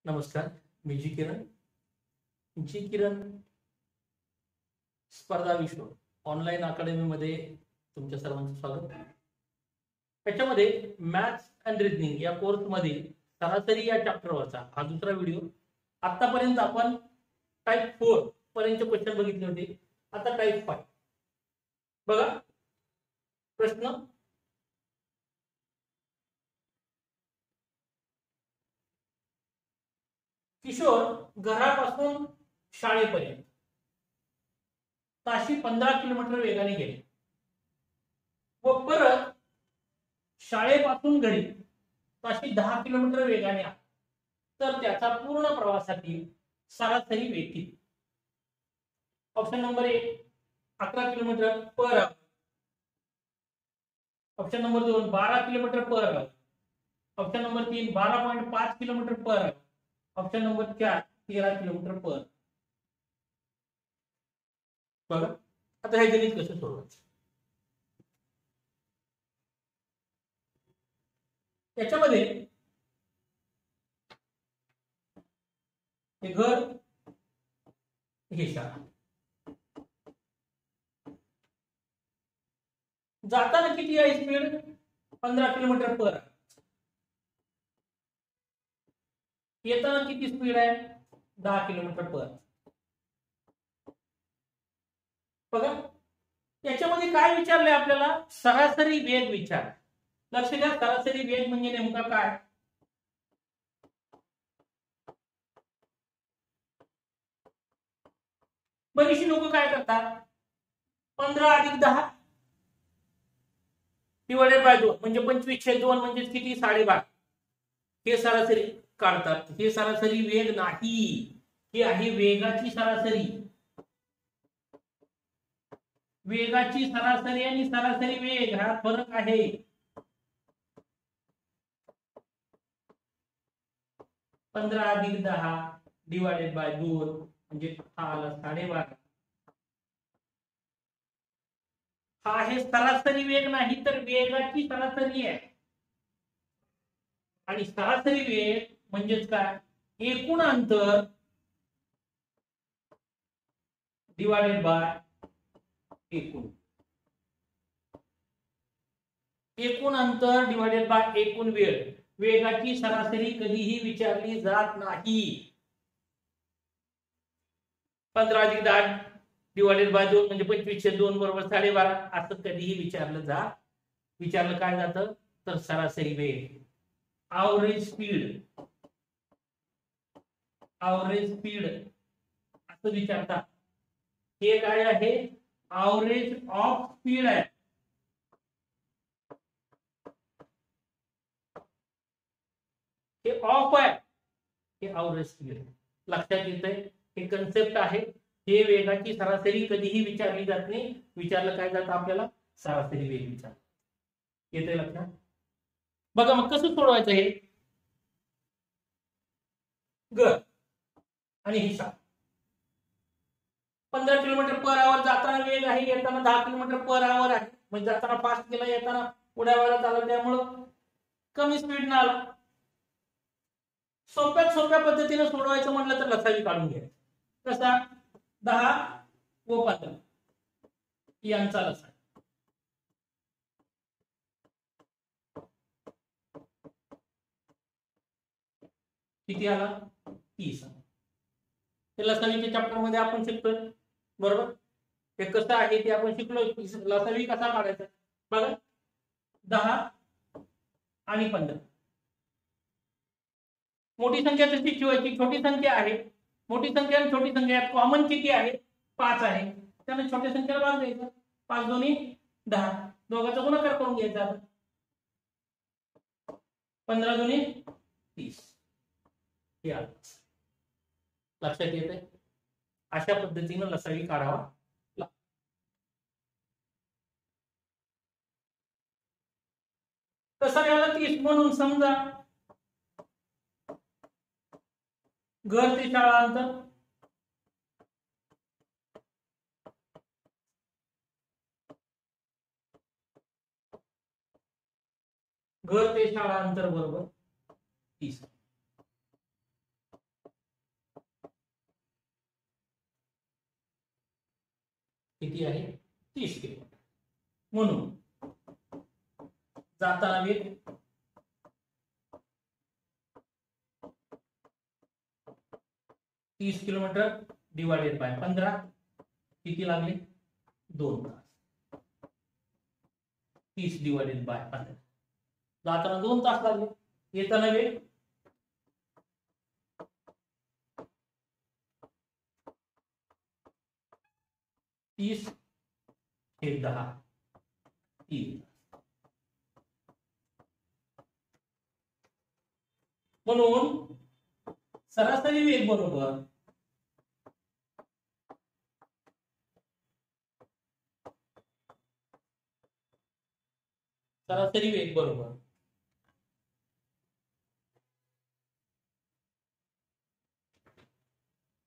नमस्कार. मी जी किरण स्पर्धा विश्व ऑनलाईन अकॅडमीमध्ये तुमच्या सर्वांचं स्वागत. त्याच्यामध्ये मॅथ्स अँड रिझनिंग या कोर्समध्ये सरासरी या चॅप्टरवरचा हा दुसरा व्हिडिओ. आतापर्यंत आपण टाईप 4 पर्यंतचे क्वेश्चन बघितले होते. आता टाईप 5 बघा. प्रश्न, किशोर घरापासून शाळेपर्यंत ताशी 15 किलोमीटर वेगाने गेले व परत शाळेपासून घरी ताशी 10 किलोमीटर वेगाने आले, तर त्याचा पूर्ण प्रवासातील सरासरी वेग किती? Option number 1 11 kilometre per hour, option number 2 12 kilometre per hour, option number 3 12.5 kilometre per hour, option number 4 13 kilometre per. बघा आता हे गणित कसं सोडवायचं. याच्यामध्ये हे घर, हे शाळा. जाताना किती आहे स्पीड? 15 किलोमीटर पर. येताना किती स्पीड आहे? 10 किलोमीटर पर. बघा याच्यामध्ये काय विचारले आपल्याला? सरासरी वेग विचार. लक्ष द्या, सरासरी वेग म्हणजे नेमका काय? बरीचशी लोक काय करतात, 15 अधिक 10 डिवायडेड बाय 2 म्हणजे 25/2 म्हणजे किती? 12.5. हे सरासरी काढतात. हे सरासरी वेग नाही, हे आहे वेगाची सरासरी. वेगाची सरासरी आणि सरासरी वेग हा फरक आहे. पंधरा अधिक 10 डिवायडेड बाय 2 म्हणजे हा आला 12.5. हा आहे सरासरी वेग, नाही तर वेगाची सरासरी आहे. आणि सरासरी वेग म्हणजेच काय? एकूण अंतर डिवायडेड बाय एकूण. एकूण अंतर डिवायडेड बाय एकूण वेळ. वेगाची सरासरी कधीही विचारली जात नाही. 15 अधिक 10 डिवायडेड बाय 2 म्हणजे 25/2 बरोबर 12.5 असं कधीही विचारलं काय जातं? तर सरासरी वेग, ॲव्हरेज स्पीड, ॲव्हरेज स्पीड असं विचारतात. हे काय आहे? ॲव्हरेज ऑफ स्पीड आहे. हे ऑफ आहे, हे ॲव्हरेज स्पीड. लक्षात येतंय? हे कन्सेप्ट आहे. हे वेगाची सरासरी कधीही विचारली जात नाही. विचारलं काय जातं आपल्याला? सरासरी वेग विचार. येते लक्षात? बघा मग कसं सोडवायचं हे. घर आणि ही शाळा. 15 किलोमीटर पर आवर जाताना वेग आहे, येताना 10 किलोमीटर पर आवर आहे. म्हणजे जाताना फास्ट गेला, येताना उड्या वेळात आला, त्यामुळं कमी स्पीड न आला. सोप्या पद्धतीने सोडवायचं म्हटलं तर लसावी काढून घ्या. कसा? 10 व 15 यांचा लसा किती आला? 30. हे लसावीच्या चॅप्टर मध्ये आपण शिकतोय, बरोबर? हे कसं आहे ते आपण शिकलो. लसावी कसा काढायचा बघा. 10 आणि 15. मोठी संख्या तशी ठेवायची, छोटी संख्या आहे. मोठी संख्या आणि छोटी संख्या यात कॉमन किती आहे? 5 आहे. त्यामुळे छोट्या संख्येला भाग द्यायचा. 5 दोन्ही 10, दोघांचा गुणाकार करून घ्यायचा. 15 दोन्ही 30. हे आलं. लक्षात येते? अशा पद्धतीनं लसावी काढावा. कसं याला 30 म्हणून समजा. घर ते शाळा अंतर, घर ते शाळा अंतर बरोबर 30. किती आहे 30 किलोमीटर. म्हणून जाताना वेग 30 किलोमीटर डिवाइडेड बाय 15 किती लागले 2 तास. 30 डिवाइडेड बाय 15 जाताना 2 तास लागले. येताना वेग 30 हे 10 3. म्हणून सरासरी वेग बरोबर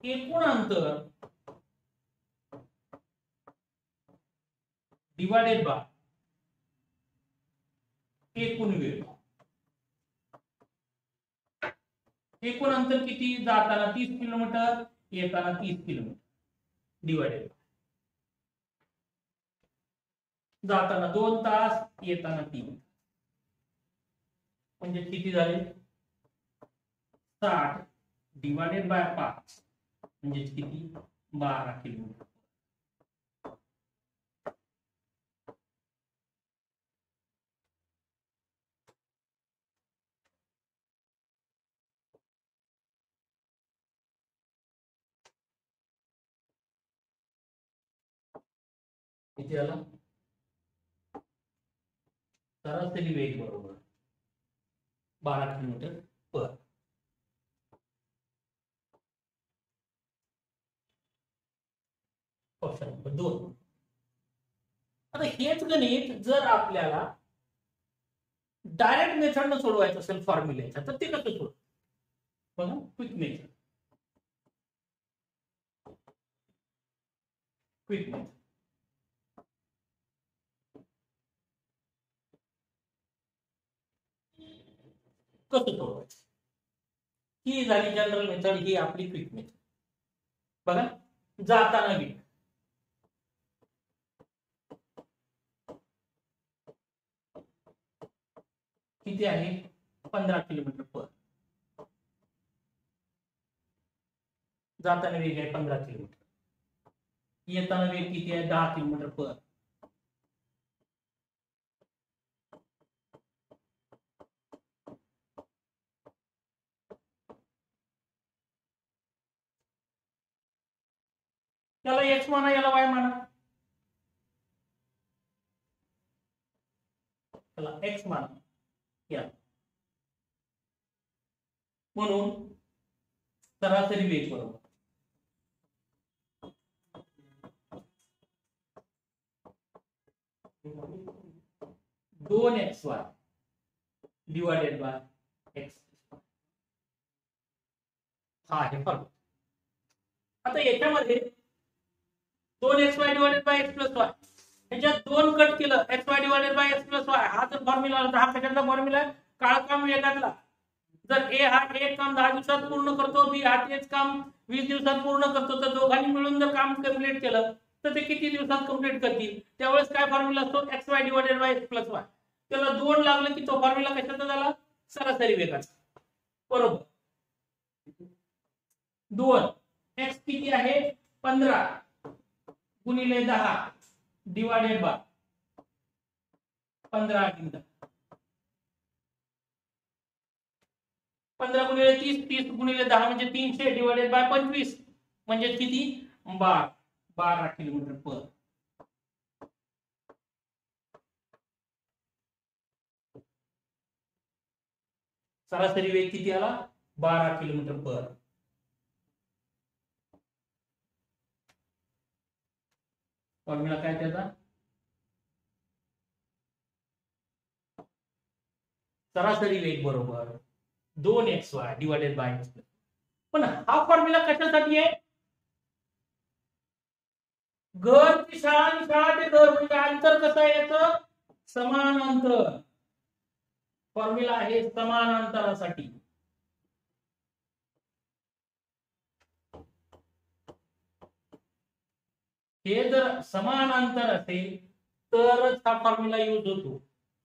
एकूण अंतर डिवाइडेड बाय एकूण वेग. एकूण अंतर किती जाताना 30 किलोमीटर येताना 30 किलोमीटर डिवाइडेड जाताना 2 तास येताना 3 म्हणजे किती झाले 60 डिवाइडेड बाय 5 म्हणजे किती 12 किलोमीटर. किती आला सरासरी वेग बरोबर 12 किलोमीटर पर. Option number 2. आता हेच गणित जर आपल्याला डायरेक्ट मेथडने सोडवायचं असेल फॉर्म्युलेचा तर ते कसं सोडवू बघा. क्विक मेथड कसं सोडवायचं. ही झाली जनरल मेथड. ही आपली क्विक मेथड. बघा जाताना वेग किती आहे 15 किलोमीटर पर. जाताना वेग आहे 15 किलोमीटर. येताना वेग किती आहे 10 किलोमीटर पर. त्याला एक्स म्हणा याला वाय म्हणा. त्याला एक्स म्हणा या. म्हणून सरासरी वेग बरोबर 2xy डिवाइडेड बाय एक्स. हा आहे फरक. आता याच्यामध्ये 2xy divided by x plus y ह्याच्यात 2 कट केलं xy divided by x plus y. हा जर फॉर्म्युला होता हा कशाचा फॉर्म्युला काळ काम वेगातला. जर ए हा एक काम 10 दिवसात पूर्ण करतो बी हा तेच काम 20 दिवसात पूर्ण करतो तर दोघांनी मिळून जर काम कंप्लीट केलं तर ते किती दिवसात कंप्लीट करतील. त्यावेळेस काय फॉर्म्युला असतो xy divided by x plus y. त्याला 2 लागलं की तो फॉर्म्युला कशाचा झाला सरासरी वेगाचा. बरोबर 2 x किती आहे 15 गुणिले 10 डिवाइडेड बाय 15 गुणिले 15 गुणिले 30 30 गुणिले 10 म्हणजे 300 डिवाइडेड बाय 25 म्हणजे किती 12 किलोमीटर पर. सरासरी वेग किती आला 12 किलोमीटर पर. फॉर्म्युला काय त्याचा सरासरी वेग बरोबर 2xy डिवाइडेड बाय एक्स. पण हा फॉर्म्युला कशासाठी आहे घर ती शाळा आणि शाळा ते घर म्हणजे अंतर कसं आहे याचं समान अंतर. फॉर्म्युला आहे समान अंतरासाठी. हे जर समान अंतर असेल तरच हा फॉर्म्युला यूज होतो.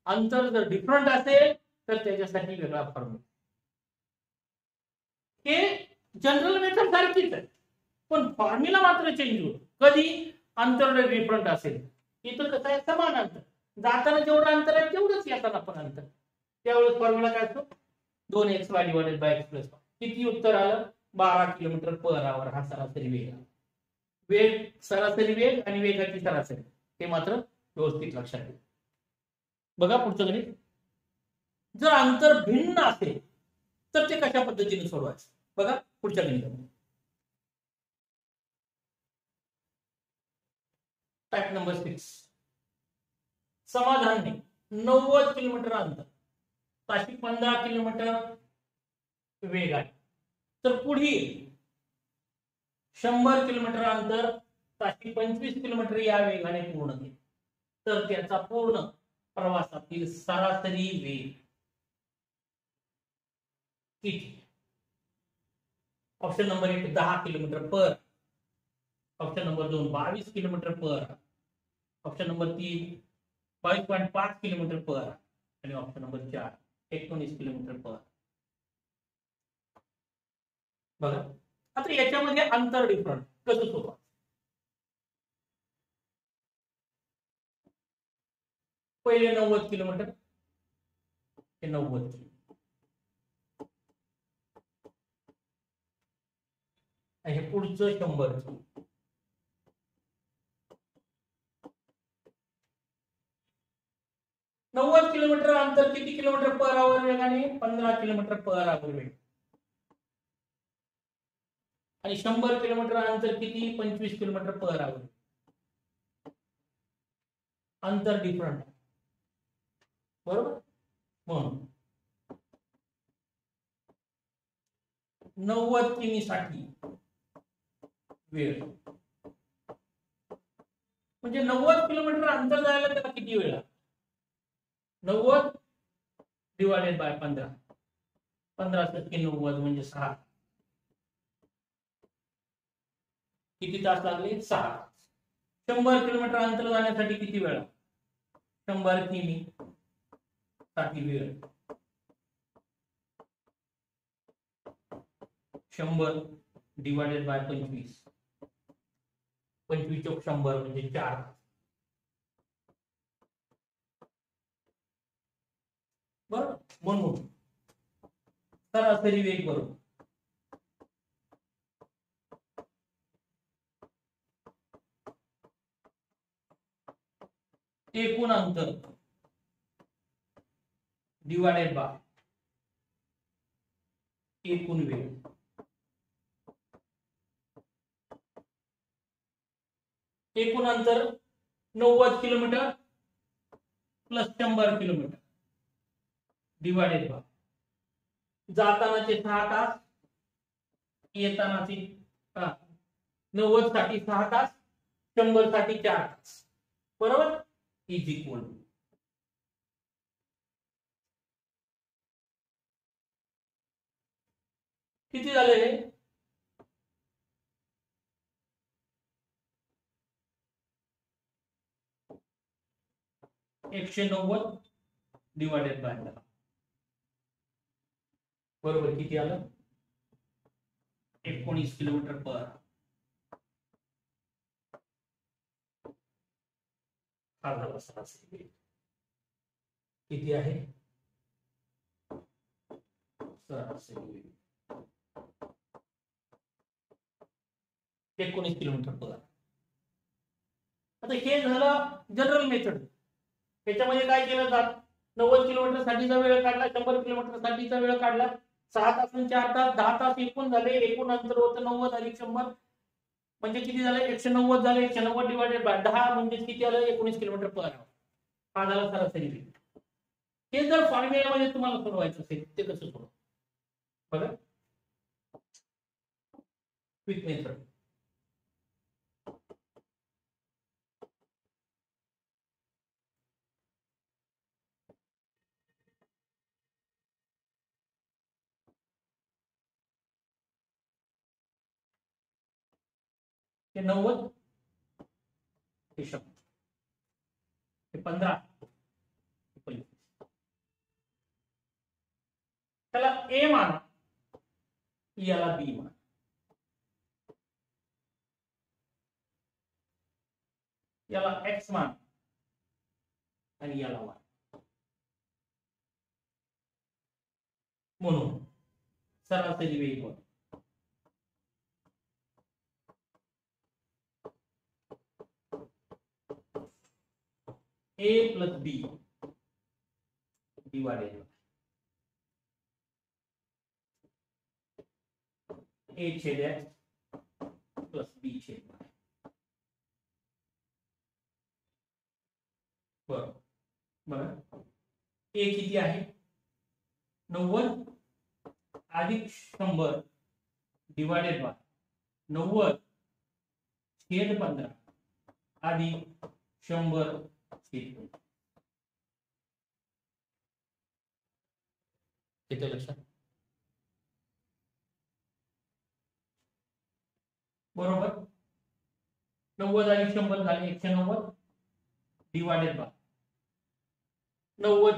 अंतर जर डिफरंट असेल तर त्याच्यासाठी वेगळा फॉर्म्युला. हे जनरल मेथड सारखीच आहे, पण फॉर्म्युला मात्र चेंज होतो. कधी अंतर डिफरंट असेल. इथं कसं आहे, समान अंतर, जाताना जेवढं अंतर आहे तेवढंच येताना पण अंतर. त्यावेळेस फॉर्म्युला काय असतो, 2xy divided by x plus. किती उत्तर आलं, 12 किलोमीटर पर आवर हा सरासरी वेग आहे. वेग, सरासरी वेग आणि वेगाची सरासरी हे मात्र व्यवस्थित लक्षात ठेवा. बघा पुढचं गणित. जर अंतर भिन्न असेल तर ते कशा पद्धतीने सोडवायचं, बघा पुढच्या गणितामध्ये. Type number 6. समाधानने 90 किलोमीटर अंतर, ताशी 15 किलोमीटर वेग आहे, तर पुढील 100 किलोमीटर अंतर ताशी 25 किलोमीटर या वेगाने पूर्ण केले तर त्याचा पूर्ण प्रवासातील सरासरी वेग किती. ऑप्शन नंबर 1 10 किलोमीटर पर, ऑप्शन नंबर 2 22 किलोमीटर पर, ऑप्शन नंबर 3 22.5 किलोमीटर पर आणि ऑप्शन नंबर 4 19 किलोमीटर पर. बघा आता याच्यामध्ये अंतर डिफरंट कसं सोडवा. पहिले 90 किलोमीटर, हे 90 हे पुढचं 100. नव्वद किलोमीटर अंतर किती किलोमीटर पर आवर वेगाने, 15 किलोमीटर पर आवर वेग. आणि 100 किलोमीटर अंतर किती, 25 किलोमीटर पर आवर. अंतर डिफरंट, बरोबर. म्हणून 90 किमी साठी वेळ म्हणजे 90 किलोमीटर अंतर जायला त्याला किती वेळ लागतो, 90 डिवाइडेड बाय 15, 15 टक्के 90 म्हणजे 6. किती तास लागले, 6. 100 किलोमीटर अंतर जाण्यासाठी किती वेळ, 100 किमी साठी वेळ 100 डिवाइडेड बाय 25, 25 चौक 100 म्हणजे 4. बरोबर. म्हणून सरासरी वेग बरोबर एकूण अंतर डिवाइडेड बाय एकूण वेग. एकूण अंतर 90 kilometre plus 100 kilometre divided by जातानाचे 6 तास, येतानाचे 90 साठी 6 तास, 100 साठी 4 तास, बरोबर. इज इक्वल किती झाले, 190 डिवाइडेड बाय 10, बरोबर किती आलं, 19 किलोमीटर पर. हा झाला सरासरी वेग. किती आहे, सरासरी वेग 19 किलोमीटर पर. आता हे झालं जनरल मेथड. त्याच्यामध्ये काय केलं जात, 90 किलोमीटर साठीचा वेळ काढला, 100 किलोमीटर साठीचा वेळ काढला, 6 तास आणि 4 तास 10 तास एकूण झाले. एकूण अंतर होतं 90 अधिक 100 म्हणजे किती झालं, 190 झाले. 190 डिवाइडेड बाय 10 म्हणजे किती आलं, 19 किलोमीटर पर आवर. हा झाला सरासरी वेग. हे जर फॉर्म्युल्यामध्ये तुम्हाला सोडवायचं असेल ते कसं सोडवा, बघा क्विक मेथड. हे 90 हे 100, हे 15, हे 25. त्याला ए माना, याला बी माना. याला एक्स मान आणि याला वाय. म्हणून सरासरी वेग ए प्लस बी डिवाइडेड ए छेद एक्स प्लस बी छेद वाय. बरं, ए किती आहे? 90 अधिक 100 डिवाइडेड बाय 90 छेद 15 अधिक 100 छेद 15. येतं लक्षात? बरोबर. 90 अधिक 100 झाले 190 डिवाइडेड बाय 90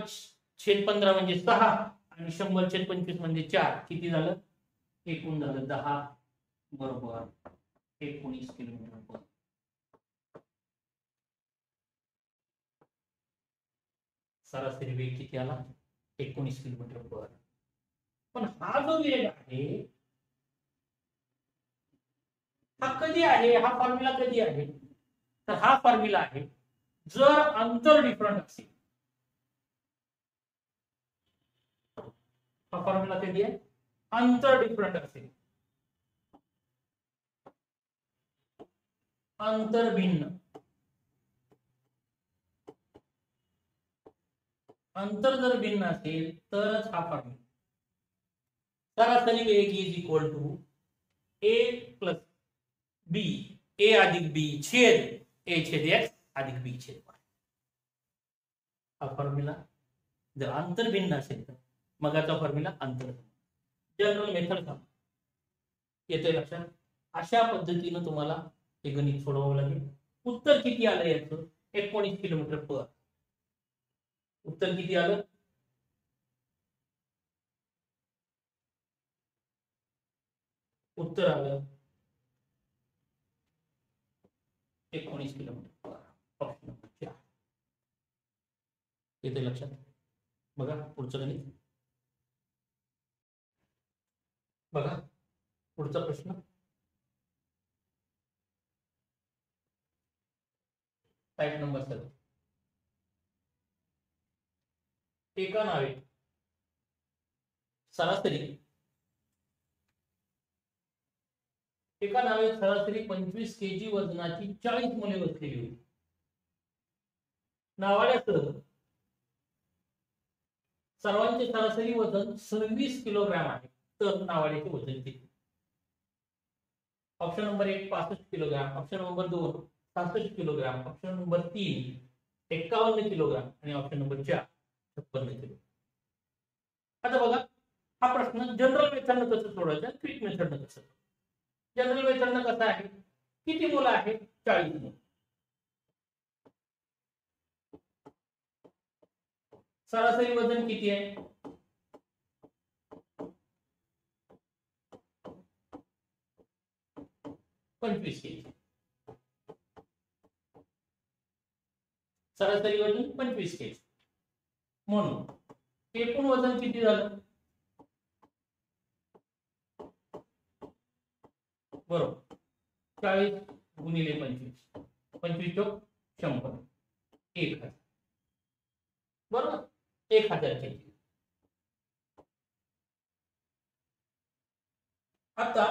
छेद 15 म्हणजे 6 आणि 100 छेद 25 म्हणजे 4. किती झालं? एकूण झालं 10 बरोबर 19 किलोमीटर. सरासरी वेग किती आला? 19 किलोमीटर पर. पण हा जो वेग आहे हा कधी आहे? हा फॉर्म्युला कधी आहे? तर हा फॉर्म्युला आहे जर अंतर डिफरंट असेल. हा फॉर्म्युला कधी आहे? अंतर डिफरंट असेल. अंतर भिन्न, अंतर जर भिन्न असेल तरच हा फॉर्म्युला. सरासरी वेग is equal to A plus B, A अधिक बी छेद ए छेद एक्स अधिक बी छेद वाय. हा फॉर्म्युला जर अंतर भिन्न असेल तर मगाचा फॉर्म्युला अंतर. जनरल मेथड का येतोय लक्षात? अशा पद्धतीने तुम्हाला हे गणित सोडवावं लागेल. उत्तर किती आलं याचं? 19 किलोमीटर पर. उत्तर किती आलं? उत्तर आलं 19 किलोमीटर पर. ऑप्शन नंबर 4 येते लक्षात? बघा पुढचं गणित बघा. पुढचा प्रश्न टाइप नंबर 7. एका नावे सरासरी 25 केजी वजनाची 40 मुले बसलेली होती. नावाड्यासह सर्वांचे सरासरी वजन 26 किलोग्राम आहे. तर नावाड्याचे वजन किती? Option number 1 65 kilogram, option number 2 66 kilogram, option number 3 51 kilogram आणि ऑप्शन नंबर 4 56 किलो. आता बघा हा प्रश्न जनरल मेथडनं कसं सोडवायचा, क्विक मेथडनं कसं? जनरल मेथडनं कसं आहे? किती मुलं आहेत? 40 मुलं. सरासरी वजन किती आहे? 25 केजी. सरासरी वजन 25 केजी. म्हणून एकूण वजन किती झालं? बरोबर 40 गुणिले 25, 25 चौक 100, 1000. बरोबर 1000 केजी. आता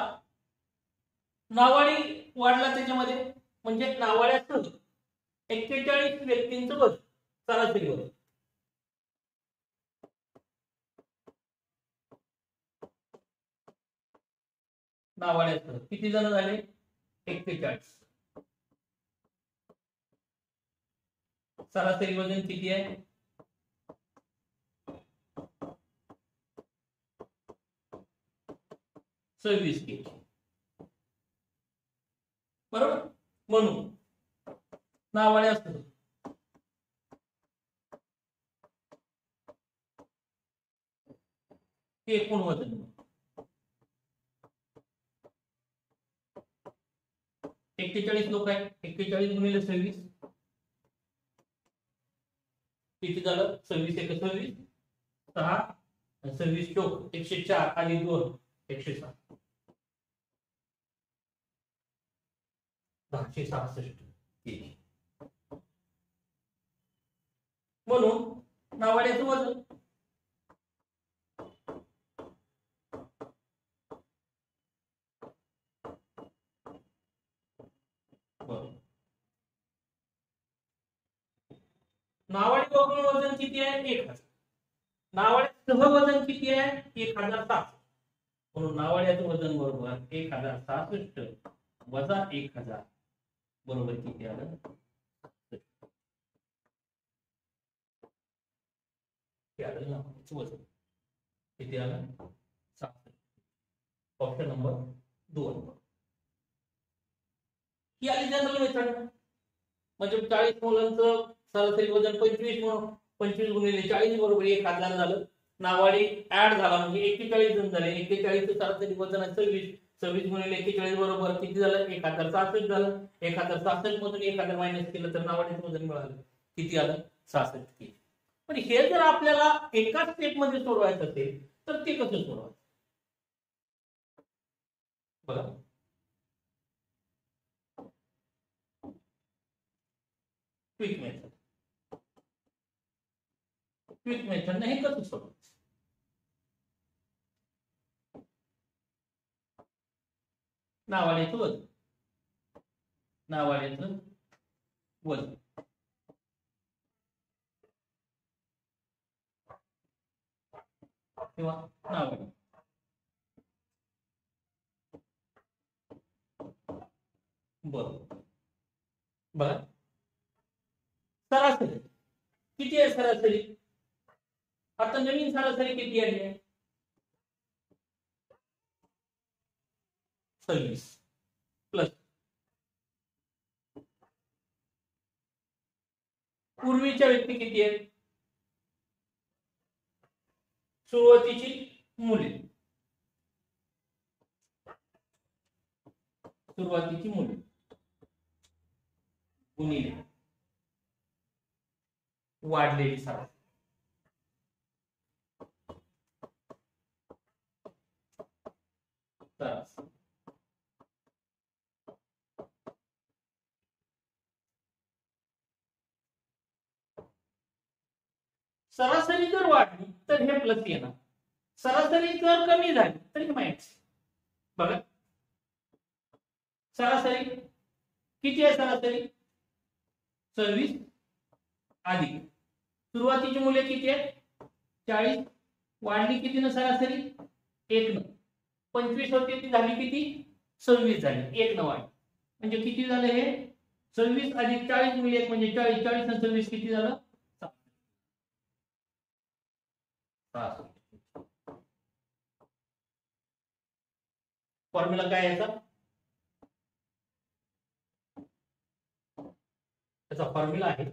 नावाडी वाढला त्याच्यामध्ये, म्हणजे नावाड्यासह 41 व्यक्तींचं वजन सरासरी वजन. नावाड्यासह किती जण झाले? 41. सरासरी वजन किती आहे? 26 केजी. बरोबर. म्हणून नावाडे असतो एकूण वजन 41 लोक आहेत. 41 गुणिले 26 किती झालं? 26 एक 26 6 26 चौक 104 आणि 2 107 1066 म्हणून नावाड्याचं वजन नावाडी वजन किती आहे? 1000. नावाड्याचं वजन किती आहे? 1007. म्हणून नावाड्याचं वजन बरोबर 1066 वजा 1000 बरोबर किती आलं? वजन किती आलं? 67. ऑप्शन नंबर 2 ही आली जनरल मेथड. म्हणजे 40 मुलांचं सरासरी वजन 25 म्हणून 25 गुणिले 40 बरोबर 1000 झालं. नावाडी ऍड झाला म्हणजे 41 जण झाले. 41 चं सरासरी वजन आहे 26. 26 गुणिले 41 बरोबर किती झालं? 1066 झालं. 1066 मधून 1000 मायनस केलं तर नावाडीचं वजन मिळालं. किती आलं? 66 किलो. पण हे जर आपल्याला एका स्टेप मध्ये सोडवायचं असेल तर ते कसं सोडवायचं बघा. क्विक मेथड नाही कसं सोडवायचं? नावाड्याचं वजन किंवा नावाडी बरोबर. बघा सरासरी किती आहे? सरासरी आता नवीन सरासरी किती आहे? 26 प्लस पूर्वीच्या व्यक्ती किती आहेत? सुरुवातीची मुले गुणिले वाढलेली सरासरी. सरासरी जर वाढली तर हे प्लस येणार. सरासरी जर कमी झाली तर हे मायनस. बघा सरासरी किती आहे? सरासरी 26 अधिक सुरुवातीची मूल्य किती आहे? 40 वाढली किती ना सरासरी 1 न 25 होती ती झाली किती? 26 झाली. 1 न वाढ म्हणजे किती झालं? हे 26 अधिक 40 गुणिले 1 म्हणजे 40. 40 आणि 26 किती झालं? फॉर्म्युला काय याचा? त्याचा फॉर्म्युला आहे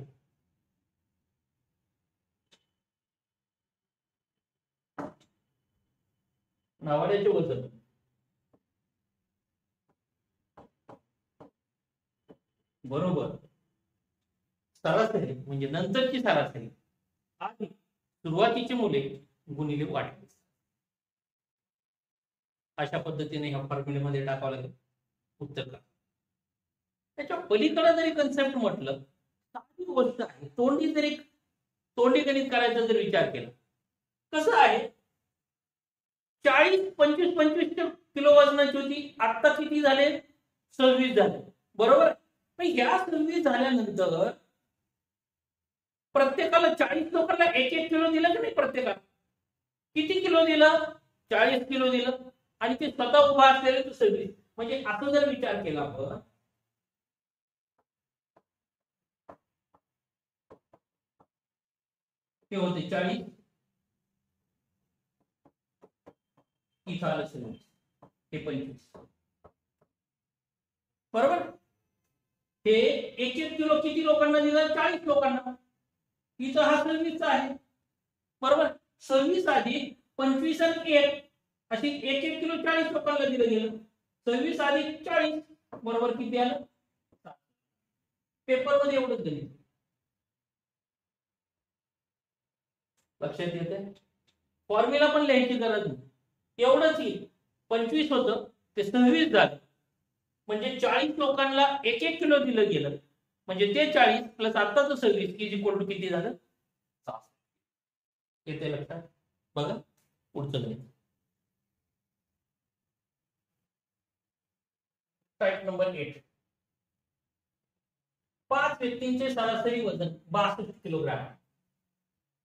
नावाड्याचे वजन बरोबर सरासरी म्हणजे नंतरची सरासरी आणि सुरुवातीची मुले गुणिले वाढले. अशा पद्धतीने ह्या फॉर्म्युलेमध्ये टाकावं लागेल उत्तर का. त्याच्या पलीकडे जरी कन्सेप्ट म्हटलं साधी गोष्ट आहे. तोंडी गणित करायचा जर विचार केला कसं आहे 40 25 25 किलो वजनाची होती. आता किती झाले? 26 झाले. बरोबर. या 26 झाल्यानंतर प्रत्येकाला 40 लोकांना 1-1 किलो दिलं की नाही? प्रत्येकाला किती किलो दिलं? 40 किलो दिलं. आणि ते स्वतः उभा असलेले 26. म्हणजे असं जर विचार केला आपण ते होते 40 इथं आलं 26 हे 25 बरोबर. हे 1-1 किलो किती लोकांना दिलं? 40 लोकांना. इथं हा 26 आहे, बरोबर. 26 अधिक 25 आणि 1 अशी 1-1 किलो 40 लोकांना दिलं गेलं. 26 अधिक 40 बरोबर किती आलं? पेपर मध्ये एवढंच गणित. लक्षात येते? फॉर्म्युला पण लिहायची गरज नाही, एवढंच येईल. 25 होतं ते 26 झालं, म्हणजे 40 लोकांना 1-1 किलो दिलं गेलं, म्हणजे ते 40 प्लस आताचं 26 इज इक्वल टू किती झालं? 6. येते लक्षात? बघा पुढचं गणित. Type number 8. 5 व्यक्तींचे सरासरी वजन 62 किलोग्राम.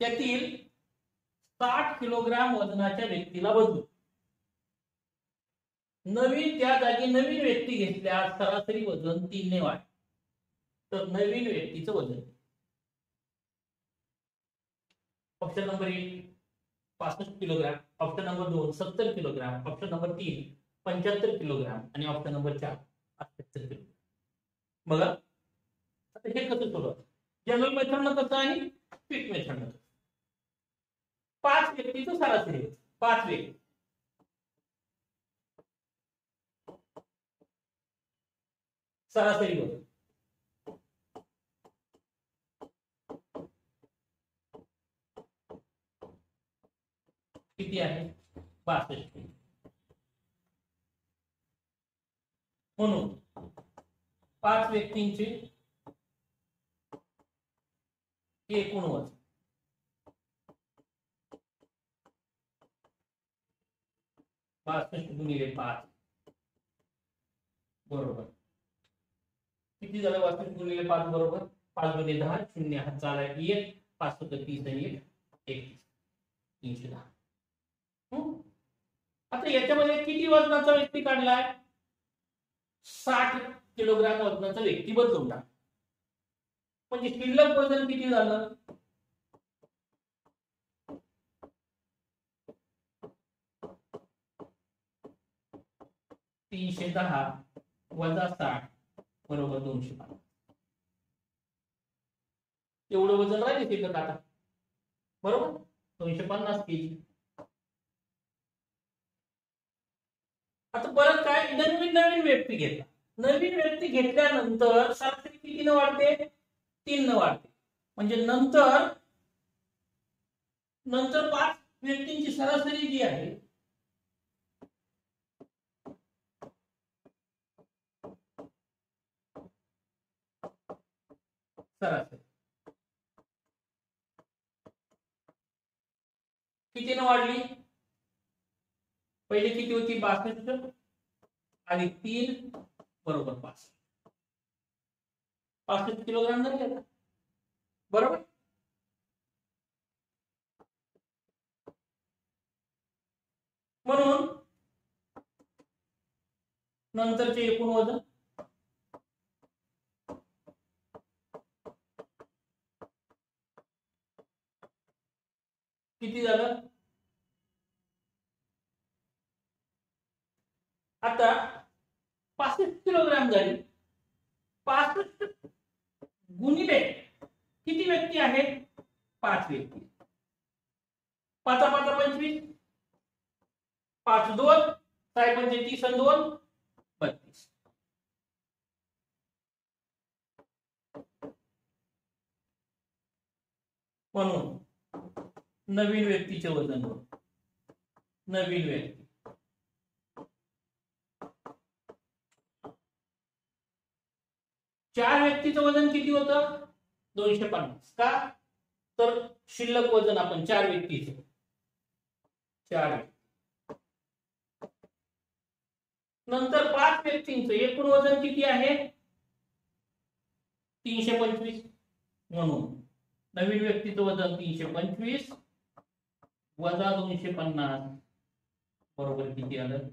त्यातील 60 किलोग्राम वजनाच्या व्यक्तीला बदलू. त्या जागी नवीन व्यक्ती घेतल्यास सरासरी वजन 3 ने वाढ. तर नवीन व्यक्तीचं वजन. Option number 1 65 kilogram, option number 2 70 kilogram, option number 3 75 kilogram आणि ऑप्शन नंबर 4 78 किलोग्राम. बघा आता हे कसं सोडवायचं? जनरल मेथडनं कसं आणि क्विक मेथडनं कसं? 5 व्यक्तीचं सरासरी, 5 व्यक्ती, सरासरी वजन किती आहे? 62. म्हणून 5 व्यक्तींचे एकूण वजन गुणिले 5 बरोबर किती झालं? 62 गुणिले 5 बरोबर 5 गुणिले 10 शून्य हात चाला 1 5 होतं 30 आणि 1 31 310. आता याच्यामध्ये किती वजनाचा व्यक्ती काढलाय? 60 किलोग्राम वजनाचा व्यक्ती बदलून टाक, म्हणजे शिल्लक वजन किती झालं? 310 वजा 60 बरोबर 250. एवढं वजन राहिले शिल्लक आता, बरोबर 250 केजी. आता परत काय? नवीन व्यक्ती घेतला. नवीन व्यक्ती घेतल्यानंतर सरासरी किती न वाढते? 3 न वाढते, म्हणजे नंतर 5 व्यक्तींची सरासरी जी आहे सरासरी किती न वाढली? पहिले किती होती? 62 आणि 3 बरोबर 5. 65 किलोग्राम झाले, बरोबर. म्हणून नंतरचे एकूण वजन किती झालं? आता 65 किलोग्राम झाली. 65 गुणिले किती व्यक्ती आहेत? 5 व्यक्ती. 5 5 25 5 2 6 म्हणजे 30 आणि 2 32. म्हणून नवीन व्यक्तीचे वजन, नवीन व्यक्ती चार व्यक्तीचं वजन किती होतं? 250. का? तर शिल्लक वजन आपण 4 व्यक्तीचे 4. नंतर 5 व्यक्तींचं एकूण वजन किती आहे? 325. म्हणून नवीन व्यक्तीचं वजन 325 वजा 250 बरोबर किती आलं?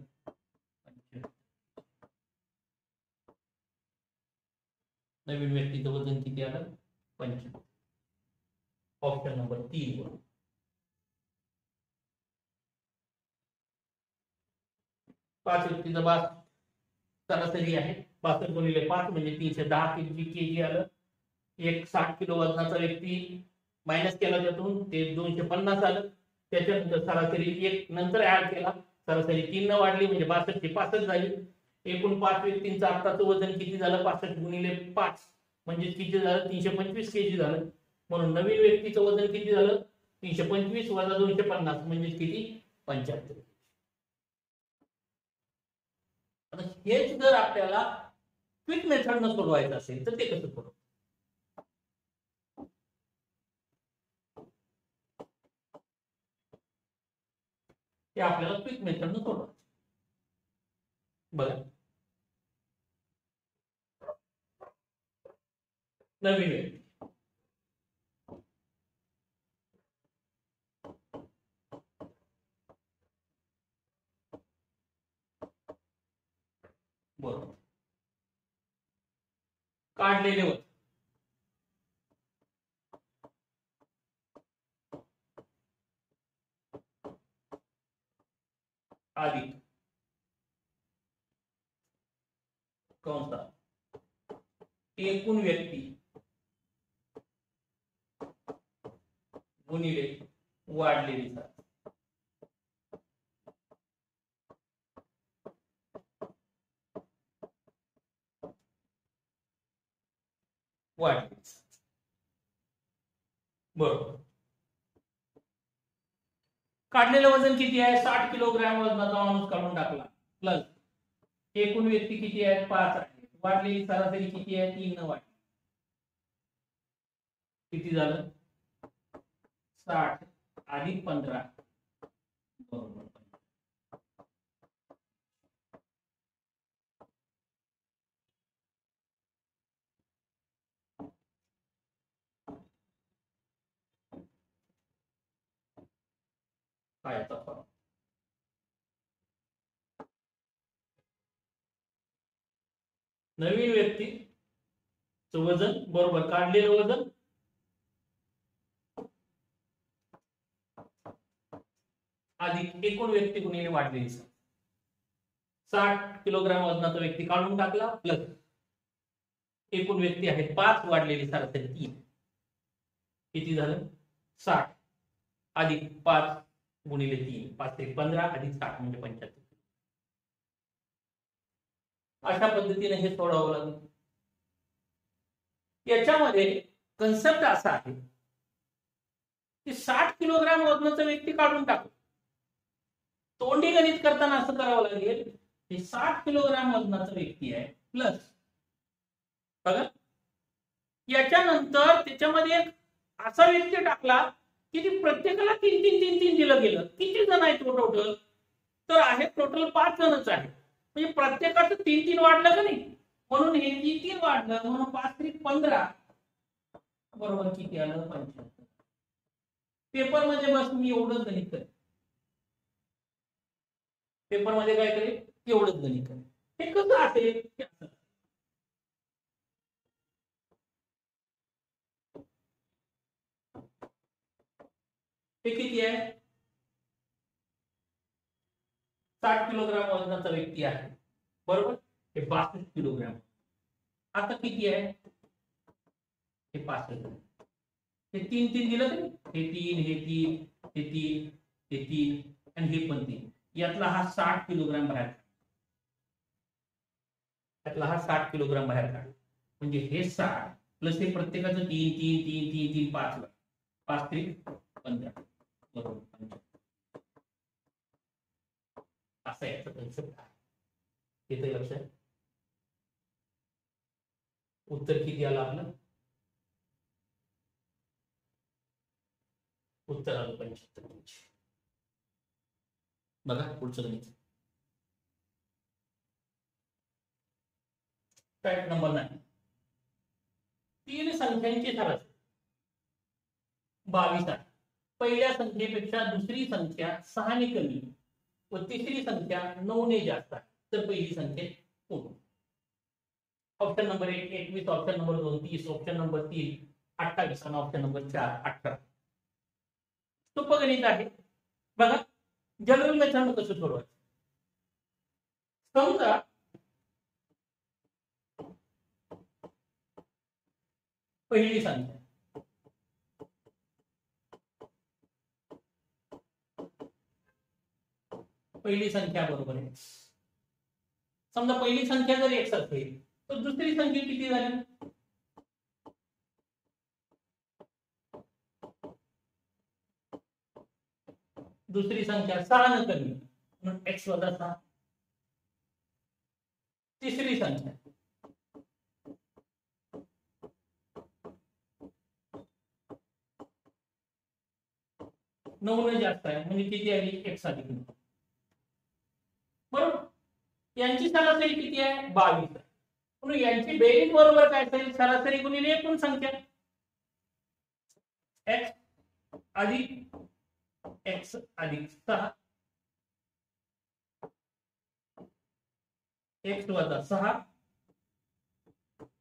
नवीन व्यक्तीचं वजन किती आलं? 25. ऑप्शन नंबर 3 बरोबर. 5 व्यक्तीचं सरासरी आहे 62 गुणिले 5 म्हणजे 310 केजी आलं. एक 60 किलो वजनाचा व्यक्ती मायनस केला त्यातून ते 250 आलं. त्याच्यानंतर सरासरी एक नंतर ऍड केला, सरासरी 3 न वाढली म्हणजे 62 ची 65 झाली. एकूण 5 व्यक्तींचं आताचं वजन किती झालं? 65 गुणिले 5 म्हणजे किती झालं? 325 केजी झालं. म्हणून नवीन व्यक्तीचं वजन किती झालं? 325 वजा 250 म्हणजे किती? 75. आता हेच जर आपल्याला क्विक मेथडनं सोडवायचं असेल तर ते कसं सोडवू? ते आपल्याला क्विक मेथडनं सोडवायचं. बघा, नवीन व्यक्ती बरोबर काढलेले वजन अधिक कंसात एकूण व्यक्ती गुणिले वाढलेली सरासरी. वाढलेली बरोबर. काढलेलं वजन किती आहे? 60 किलोग्रॅम वजनाचा माणूस काढून टाकला, प्लस एकूण व्यक्ती किती आहेत? 5 आहे. वाढलेली सरासरी किती आहे? 3 न वाढली. किती झालं? 60 अधिक 15 बरोबर. काय आता फरक? नवीन व्यक्तीचं वजन बरोबर काढलेलं वजन अधिक एकूण व्यक्ती गुणिले वाढलेली सरासरी. 60 किलोग्राम वजनाचा व्यक्ती काढून टाकला, प्लस एकूण व्यक्ती आहेत 5, वाढलेली सरासरी 3. किती झालं? 60 अधिक 5 गुणिले 3, 5 ते 15 अधिक 60 म्हणजे 75. अशा पद्धतीने हे सोडवावं लागेल. याच्यामध्ये कन्सेप्ट असा आहे की 60 किलोग्राम वजनाचा व्यक्ती काढून टाकतो. तोंडी गणित करताना असं करावं लागेल, हे 60 किलोग्राम वजनाचा व्यक्ती आहे, प्लस बघा याच्यानंतर त्याच्यामध्ये एक असा व्यक्ती टाकला की ती प्रत्येकाला 3 3 3 3 दिलं गेलं. किती जण आहेत टोटल? तर आहे टोटल 5 जणच आहे. म्हणजे प्रत्येकाचं 3 3 वाढलं का नाही, म्हणून हे 3 3 वाढलं, म्हणून 5 3 15 बरोबर किती आलं? 75. पेपर मध्ये बस मी एवढंच गणित करेन, पेपर मध्ये काय करेल? एवढंच गणित करेल. हे कसं असेल? हे किती आहे? 60 किलोग्राम वजनाचा व्यक्ती आहे बरोबर. हे 62 किलोग्राम. आता किती आहे? हे 65. हे 3 3 दिलं तरी हे 3 हे 3 हे 3 हे 3 आणि हे पण 3. यातला हा 60 किलोग्राम बाहेर काढ. यातला हा 60 किलोग्राम बाहेर काढ. म्हणजे हे 60 प्लस हे प्रत्येकाचं 3 3 3 3 3 5 5 3 15 बरोबर. असा याचा कन्सेप्ट आहे. येतं लक्षात? उत्तर किती आलं आपलं? उत्तर आलं 75. बघा पुढचं गणित. Fact number 9. 3 संख्यांची सरासरी 22 आहे. पहिल्या संख्येपेक्षा दुसरी संख्या 6 ने कमी व तिसरी संख्या 9 ने जास्त आहे, तर पहिली संख्या कोण? Option number 1 21, option number 2 30, option number 3 28 आणि ऑप्शन नंबर 4 18. सोपं गणित आहे. बघा जनरल मेथड कसं सोडवायचं? समजा पहिली संख्या बरोबर आहे. समजा पहिली संख्या जर x असेल तर दुसरी संख्या किती झाली? दुसरी संख्या 6 न कमी म्हणून x वजा 6. तिसरी संख्या 9 न जास्त आहे म्हणजे किती आली? x अधिक 9. बरोबर. यांची सरासरी किती आहे? 22 आहे. म्हणून यांची बेरीज बरोबर काय असेल? सरासरी गुणिले एकूण संख्या x अधिक x अधिक 6 x वजा 6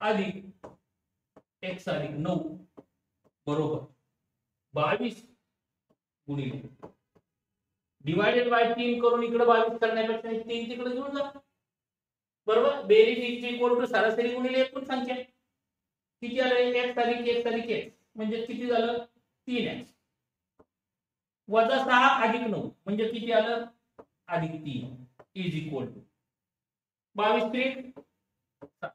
अधिक x अधिक 9 बरोबर 22 गुणिले डिवायडेड बाय 3 करून इकडे 22 करण्यापेक्षा 3 तिकडे घेऊन जा. बरोबर. बेरीज इज इक्वल टू सरासरी गुणिले एकूण संख्या किती आलं? x अधिक x अधिक x म्हणजे किती झालं? 3x वजा 6 अधिक 9 म्हणजे किती आलं? अधिक 3 इज इक्वल टू 22 त्रिक 7.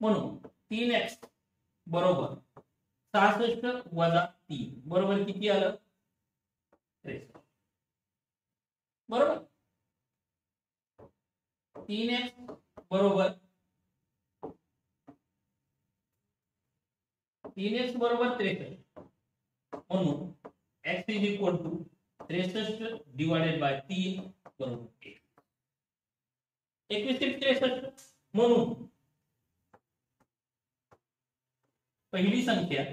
म्हणून 3x बरोबर 66 वजा 3 बरोबर किती आलं? 63. बरोबर. 3x बरोबर 63 म्हणून x is equal to 63 divided by 3 बरोबर 1. 21 63 म्हणून पहिली संख्या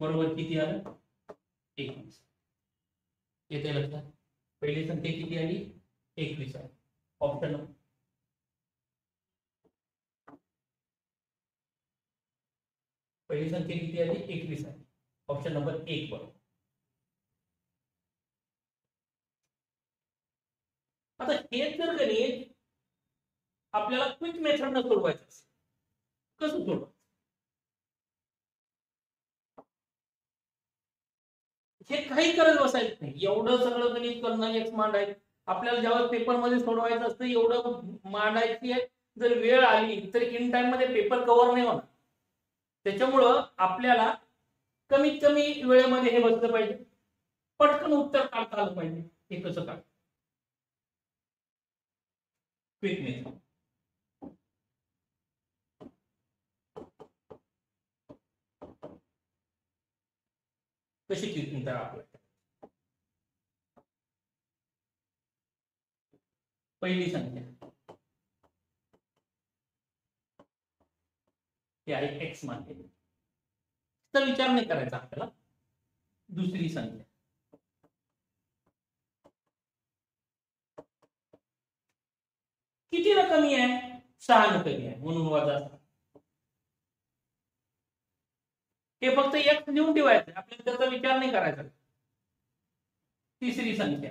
बरोबर किती आलं? 21. येते लक्षात? पहिली संख्या किती आली? 21 आहे. ऑप्शन नंबर पहिली संख्या किती आली? 21 आहे. ऑप्शन नंबर 1 बरोबर. आता हे जर गणित आपल्याला क्विक मेथडने सोडवायचं असेल कसं सोडवायचं? हे काही करत बसायचं नाही. एवढं सगळं गणित करणं एक मांडायचं. आपल्याला जेव्हा पेपर मध्ये सोडवायचं असतं एवढं मांडायची आहे. जर वेळ आली तर इन टाइम मध्ये पेपर कव्हर नाही होणार. त्याच्यामुळं आपल्याला कमीत कमी वेळेमध्ये हे बसलं पाहिजे. पटकन उत्तर काढता आलं पाहिजे. हे कसं काढ? Quick method. कशी क्विक मेथड आपल्याला? पहिली संख्या हे आहे x मानलेली तर विचार नाही करायचा आपल्याला. दुसरी संख्या किती न कमी आहे? 6 न कमी आहे म्हणून वजा 6. हे फक्त x लिहून ठेवायचं. आपल्याला त्याचा विचार नाही करायचा. तिसरी संख्या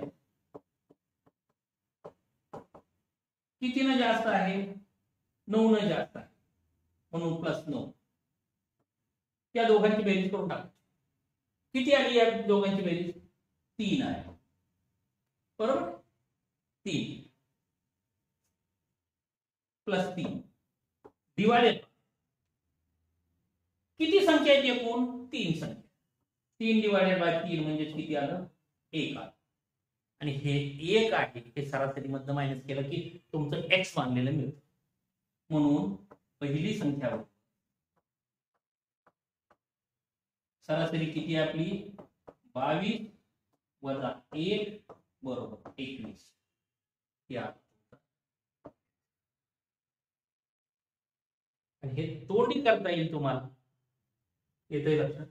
किती न जास्त आहे? 9 न जास्त आहे म्हणून प्लस 9. त्या दोघांची बेरीज करून टाका. किती आली या दोघांची बेरीज? 3 आहे. बरोबर. 3 प्लस 3 डिवायडेड किती संख्या आहे एकूण? 3 संख्या. 3 डिवायडेड बाय 3 म्हणजे किती आलं? 1 आलं. आणि हे 1 आहे हे सरासरी मधनं मायनस केलं की तुमचं x मानलेलं मिळतं. म्हणून पहिली संख्या सरासरी किती आहे आपली? 22 वजा 1 बरोबर 21. या हे तोंडी करता येईल तुम्हाला. येतंय लक्षात?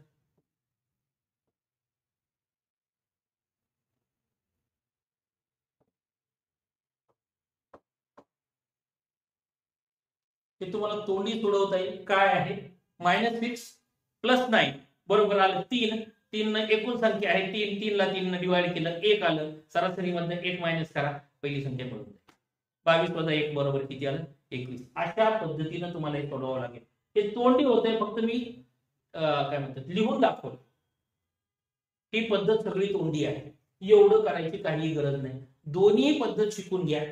हे तुम्हाला तोंडी सोडवता येईल. काय आहे? -6 प्लस 9 बरोबर आलं 3. 3 एकूण संख्या आहे. 3 ला 3 डिवाइड केलं 1 आलं. सरासरी मधनं 1 मायनस करा पहिली संख्या मिळून 22 + 1 बरोबर किती आलं 21. अशा पद्धतीनं तुम्हाला हे सोडवावं लागेल. हे तोंडी होतंय, फक्त मी काय म्हणतात लिहून दाखवलं. ही पद्धत सगळी तोंडी आहे. एवढं करायची काही गरज नाही. दोन्ही पद्धत शिकून घ्या.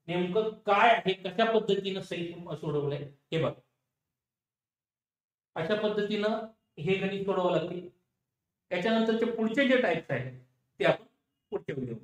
नेमकं काय आहे, कशा पद्धतीनं सही सोडवलंय हे बघा. अशा पद्धतीनं हे गणित सोडवावं लागेल. त्याच्यानंतरचे पुढचे जे टाइप्स आहेत ते आपण पुढच्या व्हिडिओ